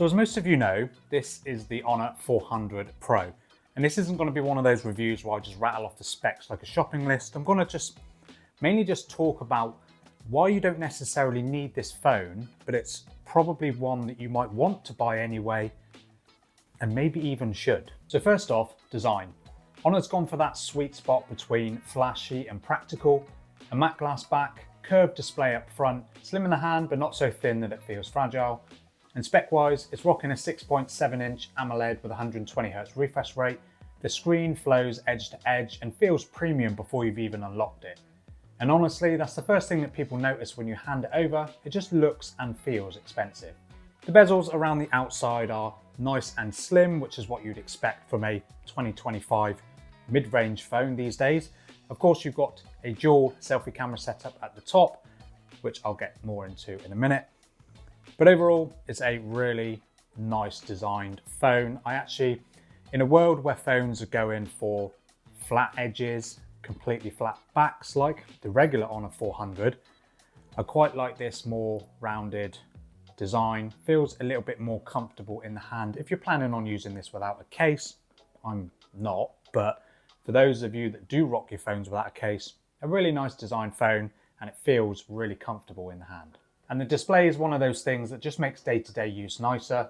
So as most of you know, this is the Honor 400 Pro. And this isn't going to be one of those reviews where I just rattle off the specs like a shopping list. I'm going to mainly talk about why you don't necessarily need this phone, but it's probably one that you might want to buy anyway, and maybe even should. So first off, design. Honor's gone for that sweet spot between flashy and practical, a matte glass back, curved display up front, slim in the hand but not so thin that it feels fragile. And spec-wise, it's rocking a 6.7-inch AMOLED with 120Hz refresh rate. The screen flows edge to edge and feels premium before you've even unlocked it. And honestly, that's the first thing that people notice when you hand it over. It just looks and feels expensive. The bezels around the outside are nice and slim, which is what you'd expect from a 2025 mid-range phone these days. Of course, you've got a dual selfie camera setup at the top, which I'll get more into in a minute. But overall, it's a really nice designed phone. In a world where phones are going for flat edges, completely flat backs like the regular Honor 400, I quite like this more rounded design. Feels a little bit more comfortable in the hand. If you're planning on using this without a case, I'm not, but for those of you that do rock your phones without a case, a really nice design phone, and it feels really comfortable in the hand. And the display is one of those things that just makes day-to-day use nicer.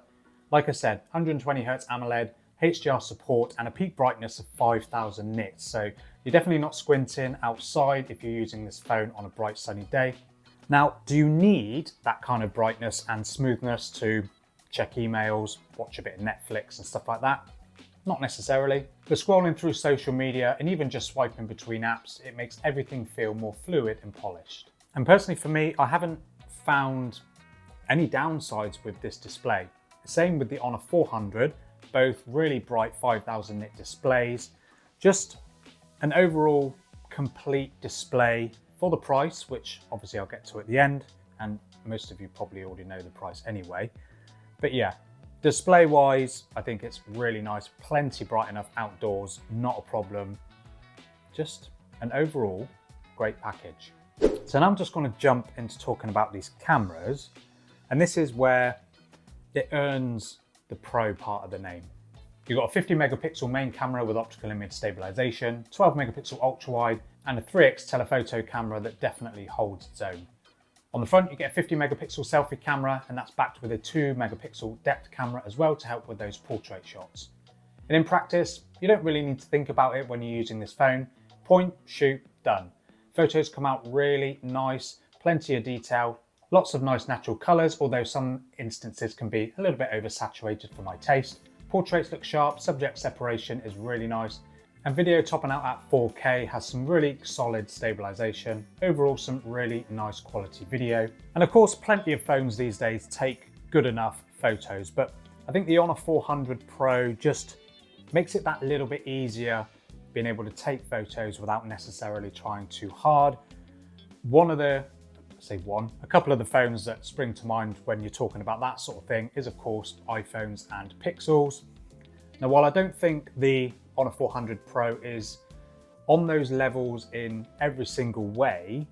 Like I said, 120Hz AMOLED, HDR support, and a peak brightness of 5000 nits. So you're definitely not squinting outside if you're using this phone on a bright sunny day. Now, do you need that kind of brightness and smoothness to check emails, watch a bit of Netflix and stuff like that? Not necessarily. But scrolling through social media and even just swiping between apps, it makes everything feel more fluid and polished. And personally for me, I haven't found any downsides with this display. Same with the Honor 400, both really bright 5000 nit displays. Just an overall complete display for the price, which obviously I'll get to at the end, and most of you probably already know the price anyway. But yeah, display wise, I think it's really nice, plenty bright enough outdoors, not a problem. Just an overall great package. So now I'm just going to jump into talking about these cameras, and this is where it earns the Pro part of the name. You've got a 50 megapixel main camera with optical image stabilization, 12 megapixel ultra wide, and a 3x telephoto camera that definitely holds its own. On the front, you get a 50 megapixel selfie camera, and that's backed with a 2 megapixel depth camera as well to help with those portrait shots. And in practice, you don't really need to think about it when you're using this phone. Point, shoot, done. Photos come out really nice, plenty of detail, lots of nice natural colors, although some instances can be a little bit oversaturated for my taste. Portraits look sharp, subject separation is really nice, and video topping out at 4K has some really solid stabilization. Overall, some really nice quality video. And of course, plenty of phones these days take good enough photos, but I think the Honor 400 Pro just makes it that little bit easier being able to take photos without necessarily trying too hard. A couple of the phones that spring to mind when you're talking about that sort of thing is of course iPhones and Pixels. Now, while I don't think the Honor 400 Pro is on those levels in every single way,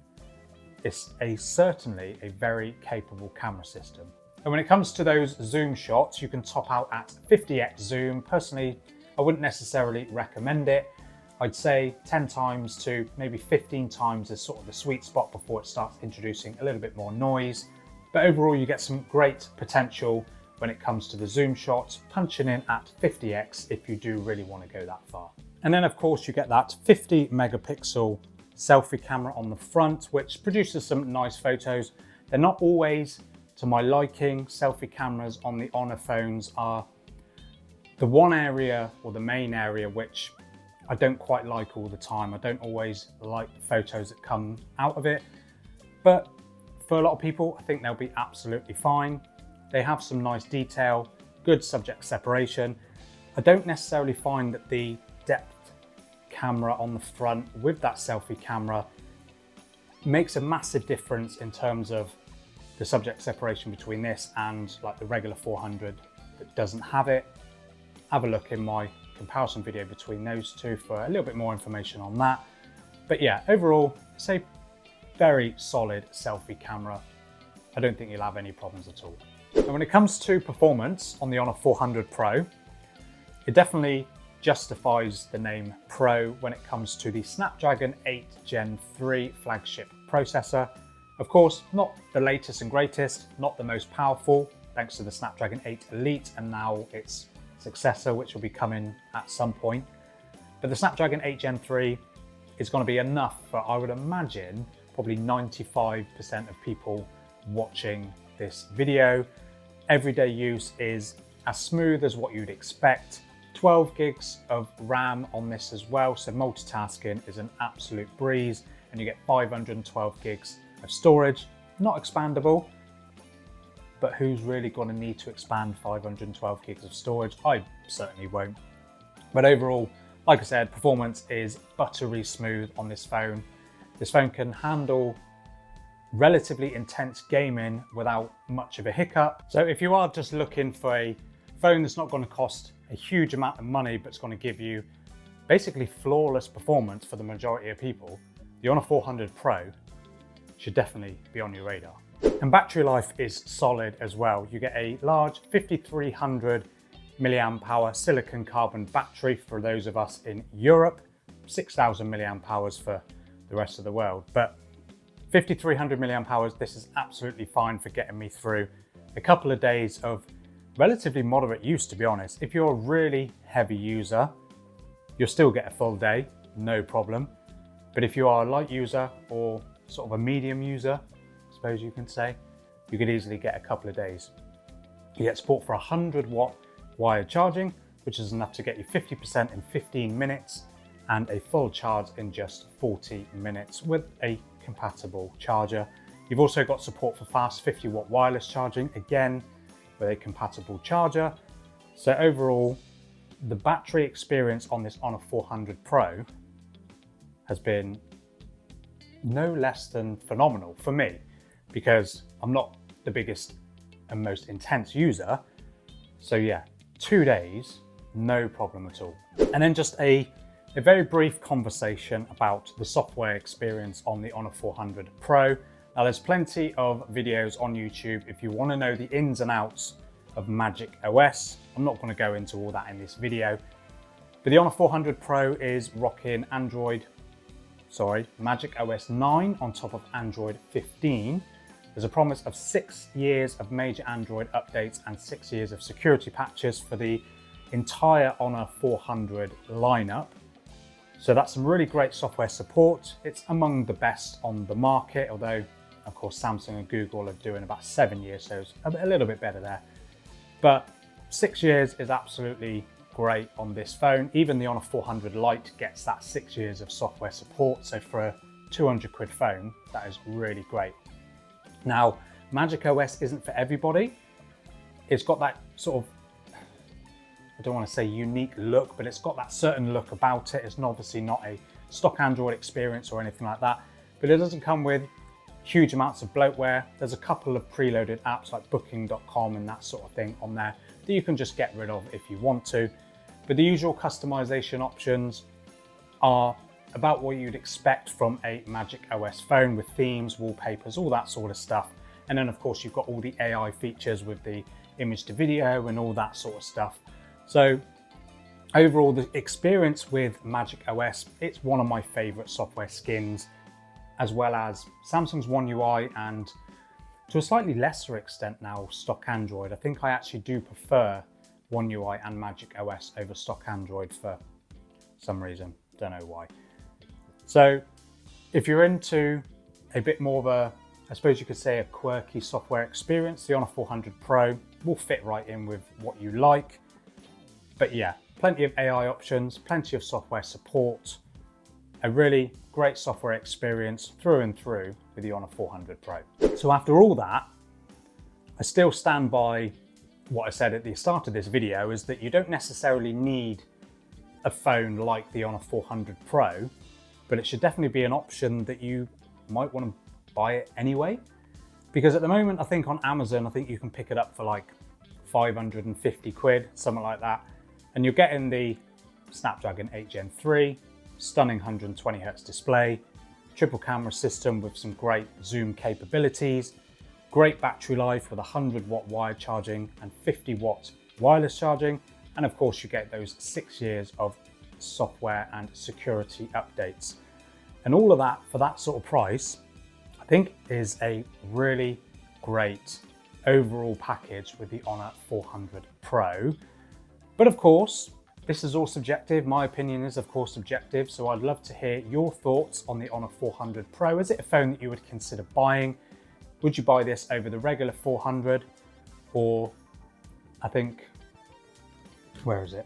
it's certainly a very capable camera system. And when it comes to those zoom shots, you can top out at 50x zoom. Personally, I wouldn't necessarily recommend it. I'd say 10 times to maybe 15 times is sort of the sweet spot before it starts introducing a little bit more noise. But overall, you get some great potential when it comes to the zoom shots, punching in at 50x if you do really want to go that far. And then of course you get that 50 megapixel selfie camera on the front, which produces some nice photos. They're not always to my liking. Selfie cameras on the Honor phones are the one area, or the main area, which I don't quite like all the time. I don't always like the photos that come out of it, but for a lot of people, I think they'll be absolutely fine. They have some nice detail, good subject separation. I don't necessarily find that the depth camera on the front with that selfie camera makes a massive difference in terms of the subject separation between this and like the regular 400 that doesn't have it. Have a look in my comparison video between those two for a little bit more information on that. But yeah, overall, it's a very solid selfie camera. I don't think you'll have any problems at all. And when it comes to performance on the Honor 400 Pro, it definitely justifies the name Pro when it comes to the Snapdragon 8 Gen 3 flagship processor. Of course, not the latest and greatest, not the most powerful, thanks to the Snapdragon 8 Elite and now its successor, which will be coming at some point. But the Snapdragon 8 Gen 3 is going to be enough for, I would imagine, probably 95% of people watching this video. Everyday use is as smooth as what you'd expect. 12 gigs of RAM on this as well, so multitasking is an absolute breeze, and you get 512 gigs of storage. Not expandable, but who's really going to need to expand 512 gigs of storage? I certainly won't. But overall, like I said, performance is buttery smooth on this phone. This phone can handle relatively intense gaming without much of a hiccup. So if you are just looking for a phone that's not going to cost a huge amount of money, but it's going to give you basically flawless performance for the majority of people, the Honor 400 Pro should definitely be on your radar. And battery life is solid as well. You get a large 5300 milliamp hour silicon carbon battery for those of us in Europe, 6000 milliamp hours for the rest of the world. But 5300 milliamp hours, this is absolutely fine for getting me through a couple of days of relatively moderate use, to be honest. If you're a really heavy user, you'll still get a full day, no problem. But if you are a light user or sort of a medium user, I suppose you can say, you could easily get a couple of days. You get support for 100-watt wired charging, which is enough to get you 50% in 15 minutes and a full charge in just 40 minutes with a compatible charger. You've also got support for fast 50-watt wireless charging, again with a compatible charger. So overall, the battery experience on this Honor 400 Pro has been no less than phenomenal for me, because I'm not the biggest and most intense user. So yeah, 2 days, no problem at all. And then just a very brief conversation about the software experience on the Honor 400 Pro. Now there's plenty of videos on YouTube if you want to know the ins and outs of MagicOS. I'm not going to go into all that in this video, but the Honor 400 Pro is rocking MagicOS 9 on top of Android 15. There's a promise of 6 years of major Android updates and 6 years of security patches for the entire Honor 400 lineup. So that's some really great software support. It's among the best on the market, although of course Samsung and Google are doing about 7 years, so it's a little bit better there. But 6 years is absolutely great on this phone. Even the Honor 400 Lite gets that 6 years of software support. So for a 200 quid phone, that is really great. Now, MagicOS isn't for everybody. It's got that sort of, I don't want to say unique look, but it's got that certain look about it. It's obviously not a stock Android experience or anything like that, but it doesn't come with huge amounts of bloatware. There's a couple of preloaded apps like booking.com and that sort of thing on there that you can just get rid of if you want to. But the usual customization options are about what you'd expect from a MagicOS phone, with themes, wallpapers, all that sort of stuff. And then of course you've got all the AI features with the image to video and all that sort of stuff. So overall, the experience with MagicOS, it's one of my favorite software skins, as well as Samsung's One UI and to a slightly lesser extent now stock Android. I think I actually do prefer One UI and MagicOS over stock Android for some reason, don't know why. So if you're into a bit more of a, I suppose you could say, a quirky software experience, the Honor 400 Pro will fit right in with what you like. But yeah, plenty of AI options, plenty of software support, a really great software experience through and through with the Honor 400 Pro. So after all that, I still stand by what I said at the start of this video, is that you don't necessarily need a phone like the Honor 400 Pro, but it should definitely be an option that you might want to buy it anyway. Because at the moment, I think on Amazon, I think you can pick it up for like 550 quid, something like that. And you're getting the Snapdragon 8 Gen 3, stunning 120Hz display, triple camera system with some great zoom capabilities, Great battery life with 100-watt wired charging and 50-watt wireless charging. And of course you get those 6 years of software and security updates. And all of that for that sort of price, I think is a really great overall package with the Honor 400 Pro. But of course, this is all subjective. My opinion is of course subjective. So I'd love to hear your thoughts on the Honor 400 Pro. Is it a phone that you would consider buying? Would you buy this over the regular 400? Or I think, where is it?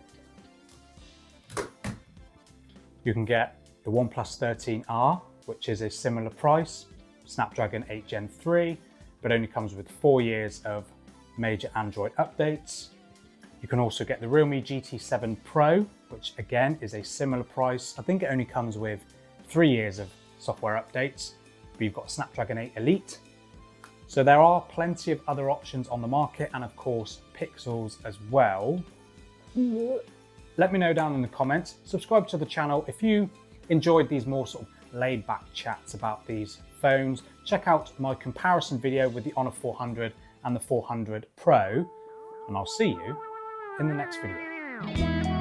You can get the OnePlus 13R, which is a similar price, Snapdragon 8 Gen 3, but only comes with 4 years of major Android updates. You can also get the Realme GT7 Pro, which again is a similar price. I think it only comes with 3 years of software updates, but you've got Snapdragon 8 Elite. So there are plenty of other options on the market, and of course Pixels as well. Let me know down in the comments. Subscribe to the channel if you enjoyed these more sort of laid back chats about these phones. Check out my comparison video with the Honor 400 and the 400 Pro, and I'll see you in the next video.